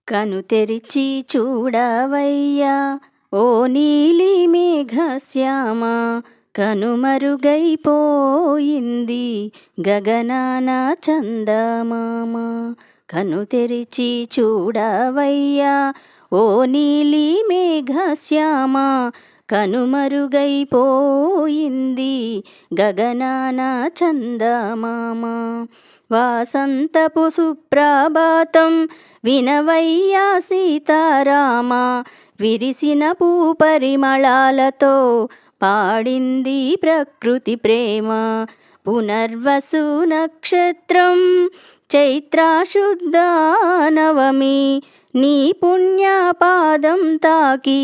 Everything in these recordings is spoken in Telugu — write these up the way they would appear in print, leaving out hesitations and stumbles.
కను తెరిచి చూడవయ్యా ఓ నీలి మేఘశ్యామ, కనుమరుగైపోయింది గగనాన చందమామ. కను తెరిచి చూడవయ్యా ఓ నీలి మేఘశ్యామ, కనుమరుగైపోయింది గగనాన చందమామ. వాసంతపు సుప్రభాతం వినవయ్యా సీతారామ, విరిసిన పూ పరిమళాలతో పాడింది ప్రకృతి ప్రేమ. పునర్వసు నక్షత్రం చైత్రశుద్ధ నవమి, నీ పుణ్యపాదం తాకి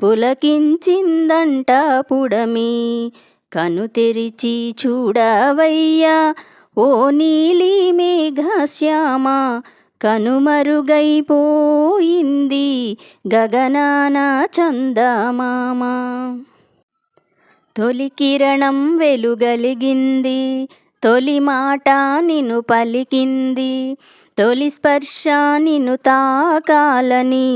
పులకించిందంట పుడమి. కను తెరిచి చూడవయ్యా ఓ నీలి మేఘశ్యామ, కనుమరుగైపోయింది గగనాన చందమామ. తొలి కిరణం వెలుగలిగింది, తొలి మాట నిన్ను పలికింది, తొలి స్పర్శ నిన్ను తాకాలని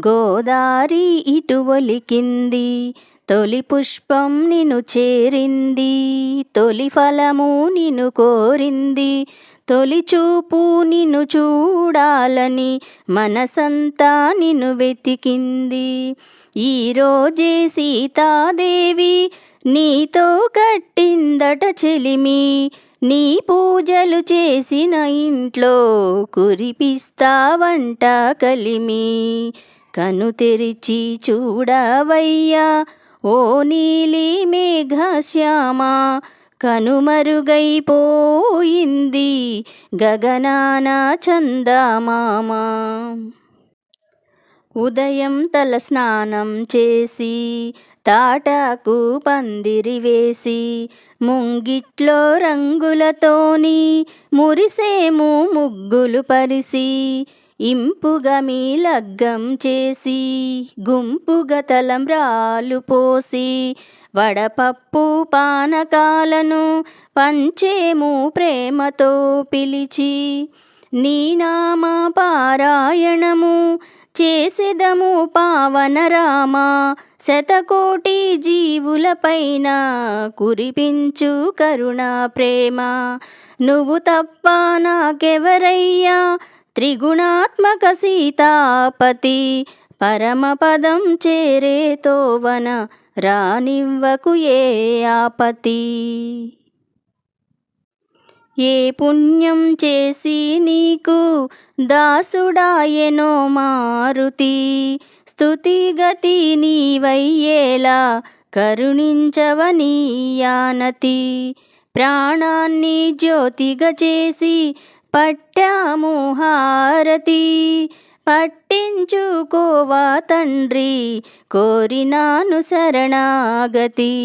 గోదారి ఇటు ఒలికింది. తొలి పుష్పం నిన్ను చేరింది, తొలి ఫలము నిన్ను కోరింది, తొలి చూపు నిన్ను చూడాలని మనసంతా నిన్ను వెతికింది. ఈరోజే సీతాదేవి నీతో కట్టిందట చెలిమి, నీ పూజలు చేసిన ఇంట్లో కురిపిస్తావంట కలిమి. కను తెరిచి చూడవయ్యా ఓ నీలి మేఘశ్యామ, కనుమరుగైపోయింది గగనాన చందమామ. ఉదయం తల స్నానం చేసి తాటాకు పందిరి వేసి, ముంగిట్లో రంగులతోని మురిసేము ముగ్గులు పరిసి, ఇంపుగా మీ లగ్గం చేసి గుంపుగా తలంబ్రాలు పోసి, వడపప్పు పానకాలను పంచేము ప్రేమతో పిలిచి, నీ నామ పారాయణము చేసెదము పావన రామ. శతకోటి జీవులపైన కురిపించు కరుణా ప్రేమ, నువ్వు తప్ప నాకెవరయ్యా త్రిగుణాత్మక సీతాపతి. పరమపదం చేరే తోవన రానివ్వకు ఏ ఆపతి. ఏ పుణ్యం చేసి నీకు దాసుడాయెనో మారుతి, స్తుతిగతి నీవయ్యేలా కరుణించవని యానతి. ప్రాణాన్ని జ్యోతిగా చేసి పట్టాము హారతి, పట్టించుకోవా తండ్రి కోరినాను శరణాగతి.